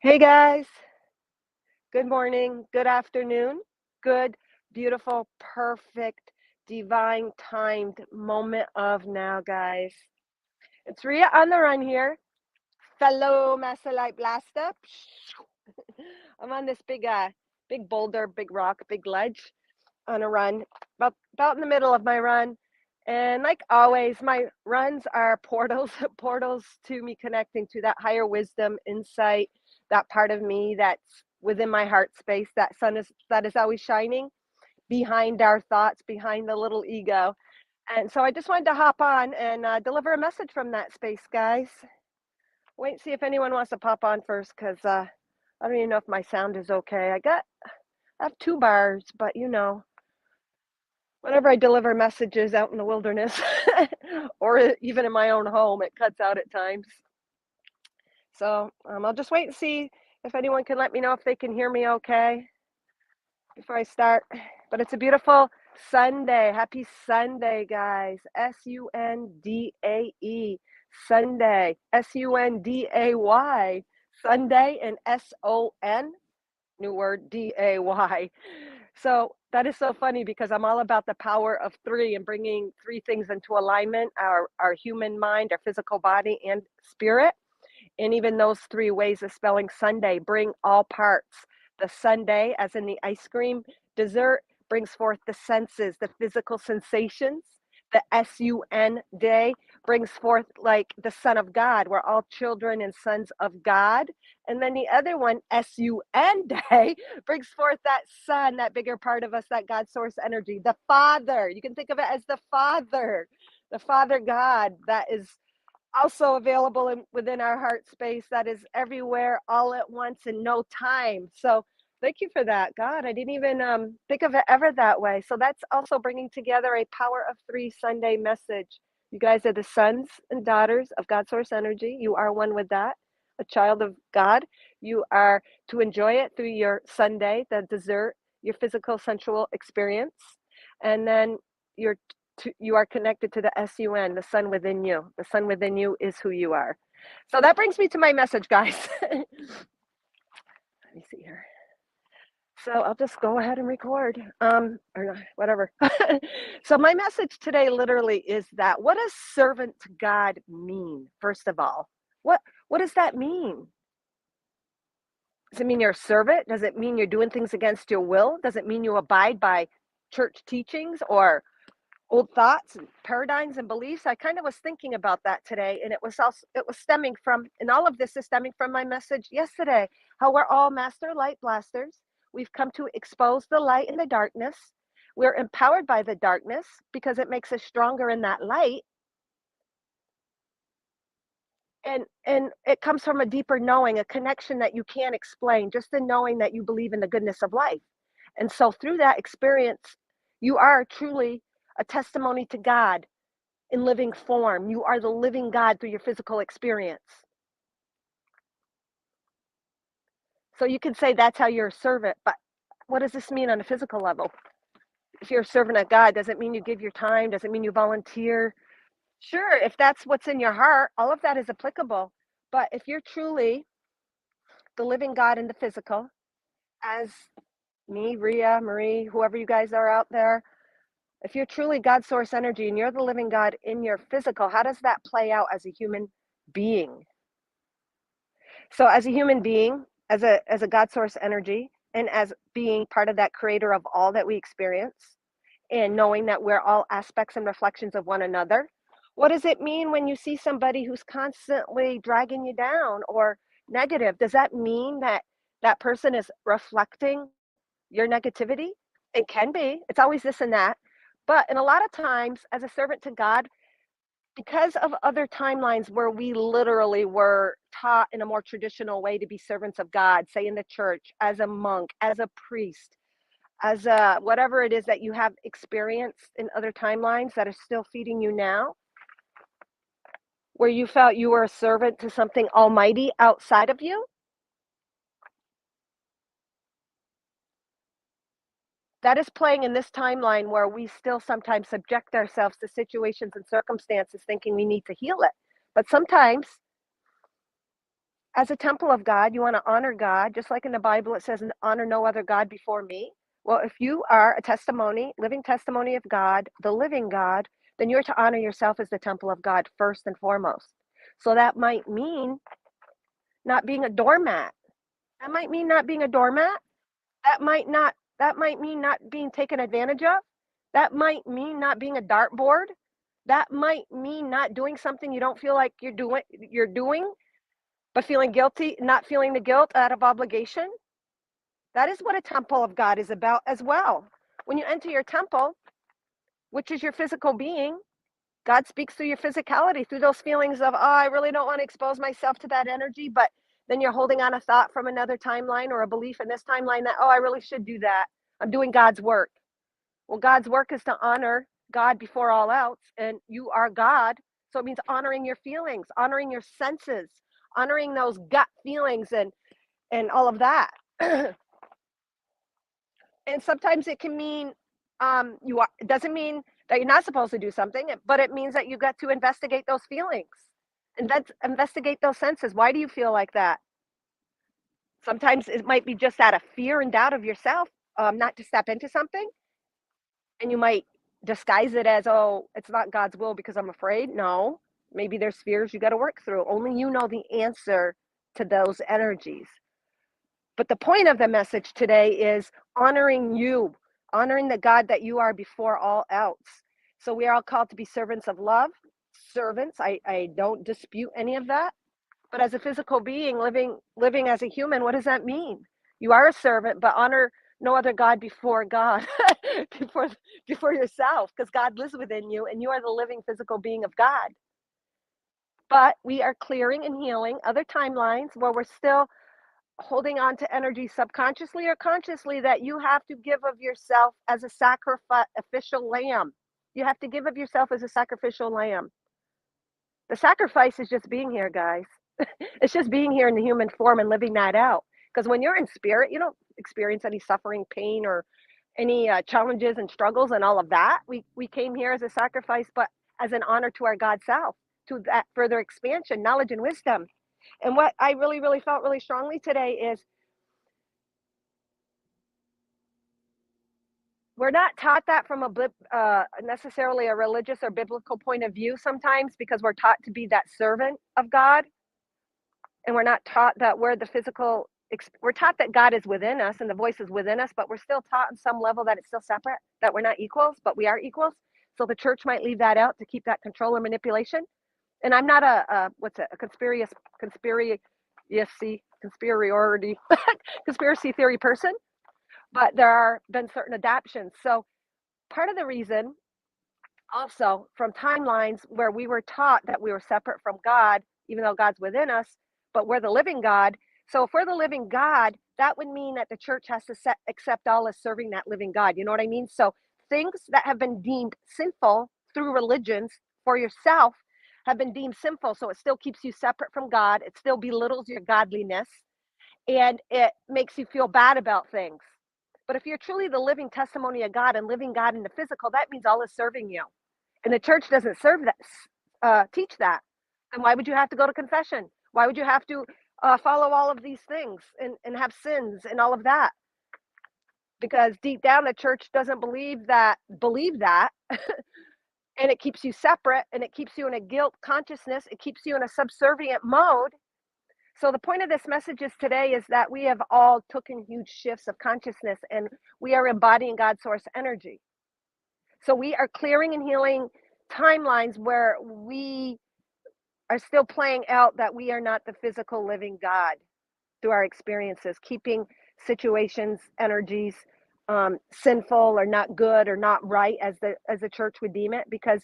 Hey guys, good morning, good afternoon, good, beautiful, perfect, divine timed moment of now, guys. It's Ria on the run here, fellow Master Light Blaster. I'm on this big boulder, big rock, big ledge on a run, about in the middle of my run. And like always, my runs are portals, portals to me connecting to that higher wisdom, insight, that part of me that's within my heart space, that is always shining behind our thoughts, behind the little ego. And so I just wanted to hop on and deliver a message from that space, guys. Wait and see if anyone wants to pop on first, because I don't even know if my sound is okay. I have two bars, but whenever I deliver messages out in the wilderness or even in my own home, it cuts out at times. So I'll just wait and see if anyone can let me know if they can hear me okay before I start. But it's a beautiful Sunday. Happy Sunday, guys. Sundae. Sunday. Sunday. Sunday and SON. New word, DAY. So that is so funny because I'm all about the power of three and bringing three things into alignment, our human mind, our physical body, and spirit. And even those three ways of spelling Sunday bring all parts. The Sunday, as in the ice cream dessert, brings forth the senses, the physical sensations. The SUN day brings forth like the Son of God. We're all children and sons of God. And then the other one, SUN day, brings forth that Son, that bigger part of us, that God source energy, the Father. You can think of it as the Father God that is also available within our heart space, that is everywhere all at once in no time. So thank you for that, God. I didn't even think of it ever that way. So that's also bringing together a power of three Sunday message. You guys are the sons and daughters of God source energy. You are one with that, a child of God. You are to enjoy it through your Sunday, the dessert, your physical sensual experience, and then your you are connected to the SUN, the sun within you. The sun within you is who you are. So that brings me to my message, guys. Let me see here. So I'll just go ahead and record, or not, whatever. So my message today literally is that what does servant to God mean? First of all, what does that mean? Does it mean you're a servant? Does it mean you're doing things against your will? Does it mean you abide by church teachings or old thoughts and paradigms and beliefs? I kind of was thinking about that today, and it was stemming from, and all of this is stemming from my message yesterday, how we're all master light blasters. We've come to expose the light in the darkness. We're empowered by the darkness because it makes us stronger in that light. And it comes from a deeper knowing, a connection that you can't explain, just the knowing that you believe in the goodness of life. And so through that experience, you are truly a testimony to God in living form. You are the living God through your physical experience. So you can say that's how you're a servant, but what does this mean on a physical level? If you're a servant of God, does it mean you give your time? Does it mean you volunteer? Sure, if that's what's in your heart, all of that is applicable. But if you're truly the living God in the physical, as me, Ria, Marie, whoever you guys are out there, if you're truly God source energy and you're the living God in your physical, how does that play out as a human being? So as a human being, as a God source energy, and as being part of that creator of all that we experience, and knowing that we're all aspects and reflections of one another, what does it mean when you see somebody who's constantly dragging you down or negative? Does that mean that that person is reflecting your negativity? It can be. It's always this and that. But in a lot of times, as a servant to God, because of other timelines where we literally were taught in a more traditional way to be servants of God, say in the church, as a monk, as a priest, as a whatever it is that you have experienced in other timelines that are still feeding you now, where you felt you were a servant to something almighty outside of you, that is playing in this timeline where we still sometimes subject ourselves to situations and circumstances thinking we need to heal it. But sometimes As a temple of God, you want to honor God, just like in the Bible it says, honor no other God before me. Well, if you are a testimony, living testimony of God, the living God, then you're to honor yourself as the temple of God first and foremost. So that might mean not being a doormat. That might mean not being a doormat. That might mean not being taken advantage of. That might mean not being a dartboard. That might mean not doing something you don't feel like you're doing, but feeling guilty, not feeling the guilt out of obligation. That is what a temple of God is about as well. When you enter your temple, which is your physical being, God speaks through your physicality, through those feelings of, oh, I really don't want to expose myself to that energy, but then you're holding on a thought from another timeline or a belief in this timeline that, oh, I really should do that. I'm doing God's work. Well, God's work is to honor God before all else, and you are God. So it means honoring your feelings, honoring your senses, honoring those gut feelings and all of that. And sometimes it can mean it doesn't mean that you're not supposed to do something, but it means that you got to investigate those feelings and investigate those senses. Why do you feel like that? Sometimes it might be just out of fear and doubt of yourself, not to step into something, and you might disguise it as, oh, it's not God's will because I'm afraid. No, maybe there's fears you got to work through. Only you know the answer to those energies. But the point of the message today is honoring you, honoring the God that you are before all else. So we are all called to be servants of love, servants. I don't dispute any of that. But as a physical being living as a human, what does that mean? You are a servant, but honor no other God before God, before before yourself, because God lives within you and you are the living physical being of God. But we are clearing and healing other timelines where we're still holding on to energy subconsciously or consciously that you have to give of yourself as a sacrificial lamb. You have to give of yourself as a sacrificial lamb. The sacrifice is just being here, guys. It's just being here in the human form and living that out. Because when you're in spirit, you don't experience any suffering, pain, or any challenges and struggles and all of that. We came here as a sacrifice, but as an honor to our God self, to that further expansion, knowledge, and wisdom. And what I really, really felt really strongly today is we're not taught that from necessarily a religious or biblical point of view sometimes, because we're taught to be that servant of God, and we're not taught that we're the physical. We're taught that God is within us and the voice is within us, but we're still taught on some level that it's still separate, that we're not equals, but we are equals. So the church might leave that out to keep that control or manipulation. And I'm not a conspiracy conspiracy theory person, but there are been certain adaptations. So part of the reason also from timelines where we were taught that we were separate from God, even though God's within us, but we're the living God. So if we're the living God, that would mean that the church has to accept all as serving that living God. You know what I mean? So things that have been deemed sinful through religions for yourself have been deemed sinful. So it still keeps you separate from God. It still belittles your godliness, and it makes you feel bad about things. But if you're truly the living testimony of God and living God in the physical, that means all is serving you. And the church doesn't serve that, teach that. Then why would you have to go to confession? Why would you have to follow all of these things and have sins and all of that? Because deep down, the church doesn't believe that, and it keeps you separate, and it keeps you in a guilt consciousness. It keeps you in a subservient mode. So the point of this message is today is that we have all taken huge shifts of consciousness, and we are embodying God's source energy. So we are clearing and healing timelines where we are still playing out that we are not the physical living God through our experiences, keeping situations, energies sinful or not good or not right as the church would deem it. Because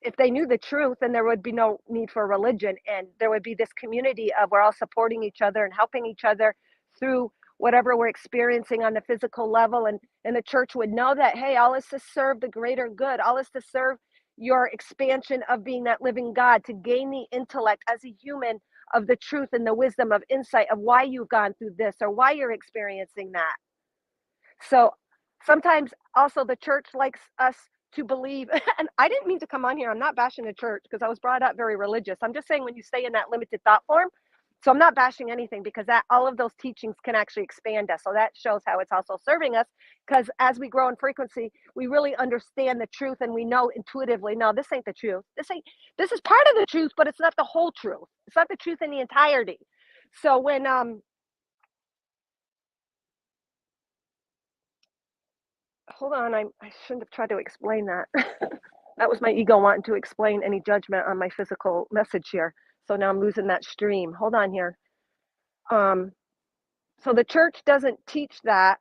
if they knew the truth, then there would be no need for religion, and there would be this community of we're all supporting each other and helping each other through whatever we're experiencing on the physical level. And the church would know that, hey, all is to serve the greater good, all is to serve your expansion of being that living God, to gain the intellect as a human of the truth and the wisdom of insight of why you've gone through this or why you're experiencing that. So sometimes also the church likes us to believe, and I didn't mean to come on here, I'm not bashing the church because I was brought up very religious. I'm just saying when you stay in that limited thought form, So I'm not bashing anything, because that all of those teachings can actually expand us. So that shows how it's also serving us, because as we grow in frequency, we really understand the truth, and we know intuitively, no, this ain't the truth. This is part of the truth, but it's not the whole truth. It's not the truth in the entirety. So when hold on, I shouldn't have tried to explain that. That was my ego wanting to explain any judgment on my physical message here. So now I'm losing that stream. Hold on here. Um, so the church doesn't teach that,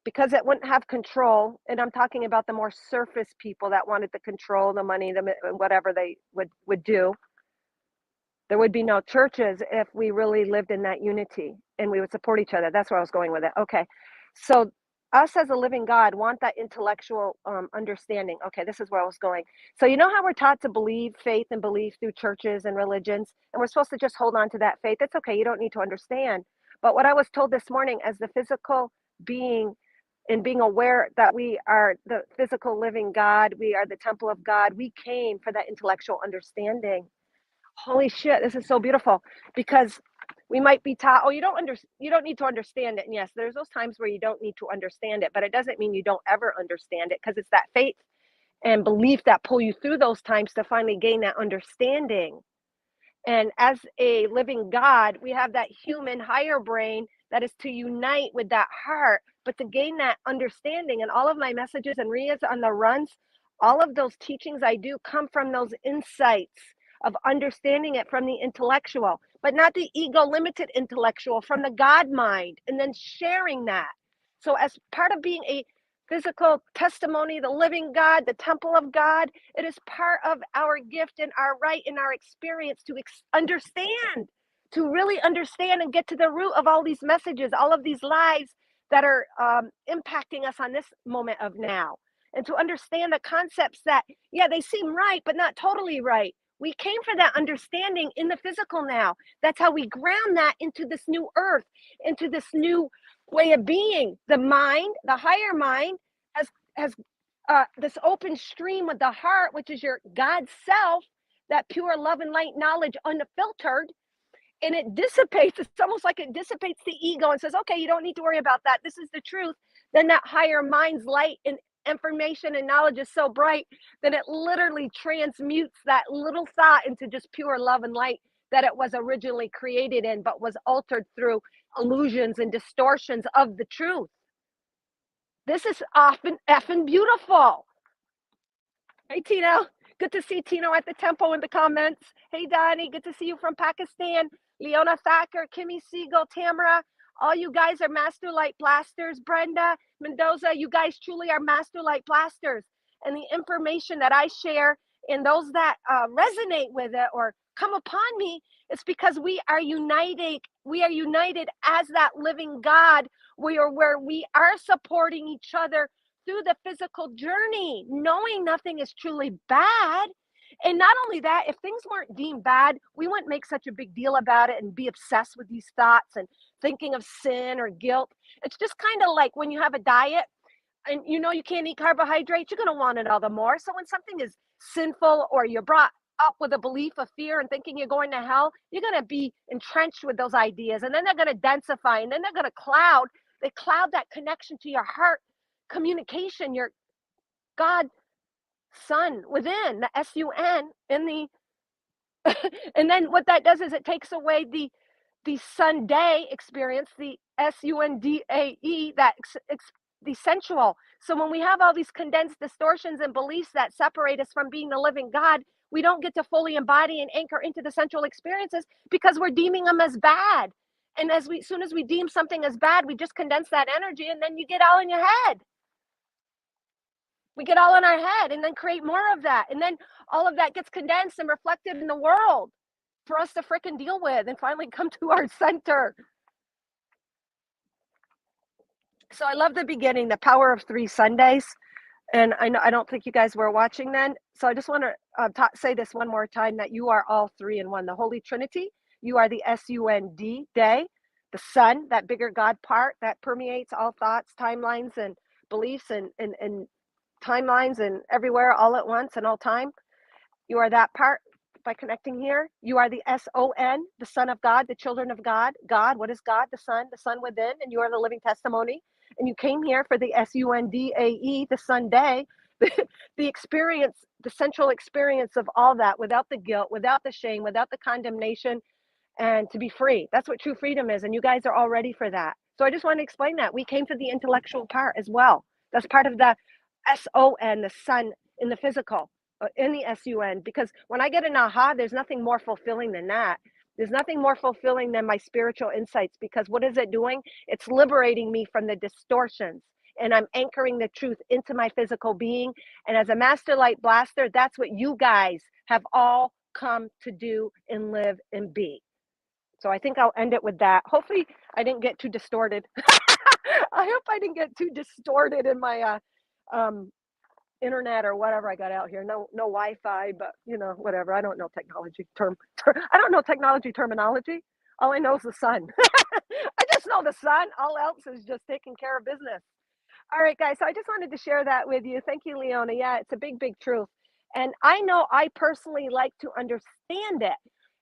because it wouldn't have control. And I'm talking about the more surface people that wanted the control, the money, the whatever they would do. There would be no churches if we really lived in that unity and we would support each other. That's where I was going with it. Okay. So us as a living God want that intellectual understanding. Okay, this is where I was going. So you know how we're taught to believe faith and belief through churches and religions, and we're supposed to just hold on to that faith. It's okay. You don't need to understand. But what I was told this morning, as the physical being, and being aware that we are the physical living God, we are the temple of God, we came for that intellectual understanding. Holy shit, this is so beautiful, because we might be taught, oh, you don't need to understand it. And yes, there's those times where you don't need to understand it, but it doesn't mean you don't ever understand it, because it's that faith and belief that pull you through those times to finally gain that understanding. And as a living God, we have that human higher brain that is to unite with that heart, but to gain that understanding. And all of my messages and Ria's on the runs, all of those teachings I do come from those insights of understanding it from the intellectual, but not the ego limited intellectual, from the God mind, and then sharing that. So as part of being a physical testimony, the living God, the temple of God, it is part of our gift and our right and our experience to understand, to really understand and get to the root of all these messages, all of these lies that are impacting us on this moment of now. And to understand the concepts that, yeah, they seem right, but not totally right. We came for that understanding in the physical now. That's how we ground that into this new earth, into this new way of being. The mind, the higher mind, has this open stream with the heart, which is your God self, that pure love and light knowledge, unfiltered, and it dissipates. It's almost like it dissipates the ego and says, okay, you don't need to worry about that. This is the truth. Then that higher mind's light and information and knowledge is so bright that it literally transmutes that little thought into just pure love and light that it was originally created in, but was altered through illusions and distortions of the truth. This is often effing beautiful. Hey, Tino. Good to see Tino at the temple in the comments. Hey, Donnie. Good to see you from Pakistan. Leona Thacker, Kimmy Siegel, Tamara. All you guys are master light blasters. Brenda, Mendoza, you guys truly are master light blasters. And the information that I share, and those that resonate with it or come upon me, it's because we are united. We are united as that living God. We are where we are supporting each other through the physical journey, knowing nothing is truly bad. And not only that, if things weren't deemed bad, we wouldn't make such a big deal about it and be obsessed with these thoughts and thinking of sin or guilt. It's just kind of like when you have a diet and you know you can't eat carbohydrates, you're going to want it all the more. So when something is sinful, or you're brought up with a belief of fear and thinking you're going to hell, you're going to be entrenched with those ideas, and then they're going to densify, and then they're going to cloud. They cloud that connection to your heart communication, your God Son within, the sun, in the and then what that does is it takes away the Sunday experience, the sundae, that the sensual. So when we have all these condensed distortions and beliefs that separate us from being the living God, we don't get to fully embody and anchor into the sensual experiences, because we're deeming them as bad. And as soon as we deem something as bad, we just condense that energy, and then you get all in your head. We get all in our head and then create more of that. And then all of that gets condensed and reflected in the world for us to fricking deal with and finally come to our center. So I love the beginning, the power of 3 Sundays. And I don't think you guys were watching then. So I just want to say this one more time, that you are all 3 in 1. The Holy Trinity, you are the SUND day, the sun, that bigger God part that permeates all thoughts, timelines, and beliefs, and timelines, and everywhere all at once and all time. You are that part. by connecting here. You are the SON, the Son of God, the children of God. God, what is God? The Son within, and you are the living testimony. And you came here for the SUNDAE, the Sunday, the experience, the central experience of all that without the guilt, without the shame, without the condemnation, and to be free. That's what true freedom is. And you guys are all ready for that. So I just want to explain that. We came for the intellectual part as well. That's part of the SON, the sun in the physical, in the SUN. Because when I get an aha, there's nothing more fulfilling than that. There's nothing more fulfilling than my spiritual insights, because what is it doing? It's liberating me from the distortions. And I'm anchoring the truth into my physical being. And as a master light blaster, that's what you guys have all come to do and live and be. So I think I'll end it with that. Hopefully I didn't get too distorted. I hope I didn't get too distorted in my internet or whatever I got out here. No Wi-Fi, but whatever. I don't know I don't know technology terminology. All I know is the sun. I just know the sun. All else is just taking care of business. All right, guys. So I just wanted to share that with you. Thank you, Leona. Yeah, it's a big, big truth. And I know I personally like to understand it.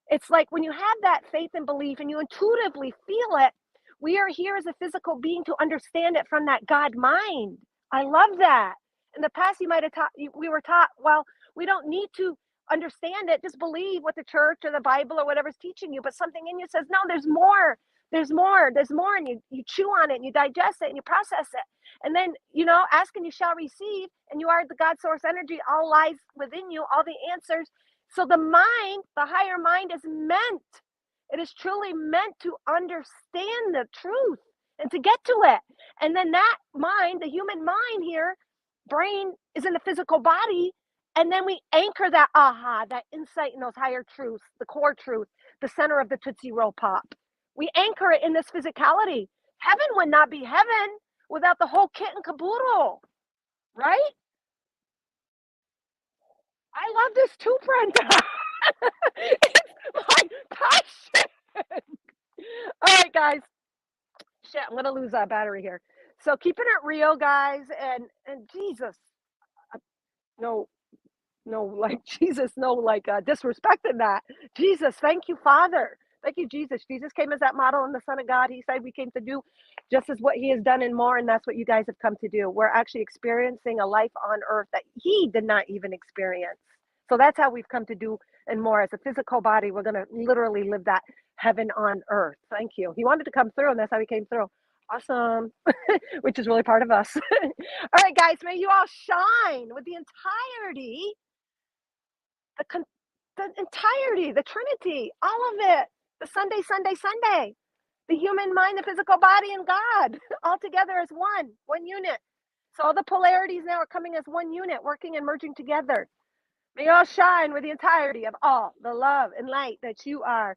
It's like when you have that faith and belief and you intuitively feel it, we are here as a physical being to understand it from that God mind. I love that. In the past, you might have taught, we were taught, well, we don't need to understand it. Just believe what the church or the Bible or whatever's teaching you. But something in you says, no, there's more. There's more. There's more. And you chew on it and you digest it and you process it. And then, ask and you shall receive. And you are the God source energy. All lies within you, all the answers. So the mind, the higher mind it is truly meant to understand the truth and to get to it. And then that mind, the human mind here, brain is in the physical body. And then we anchor that aha, that insight in those higher truths, the core truth, the center of the Tootsie Roll Pop. We anchor it in this physicality. Heaven would not be heaven without the whole kit and caboodle, right? I love this too, Brenda. It's my passion. All right, guys. Shit, I'm gonna lose that battery here. So keeping it real, guys, and Jesus, no, no, like Jesus, no, like disrespecting that. Jesus, thank you, Father. Thank you, Jesus. Jesus came as that model and the Son of God. He said we came to do just as what he has done and more, and that's what you guys have come to do. We're actually experiencing a life on earth that he did not even experience. So that's how we've come to do and more. As a physical body, we're going to literally live that heaven on earth. Thank you. He wanted to come through, and that's how he came through. Awesome. Which is really part of us. All right, guys, may you all shine with the entirety, the entirety, the Trinity, all of it. The Sunday, Sunday, Sunday. The human mind, the physical body, and God all together as one unit. So all the polarities now are coming as one unit, working and merging together. May you all shine with the entirety of all the love and light that you are.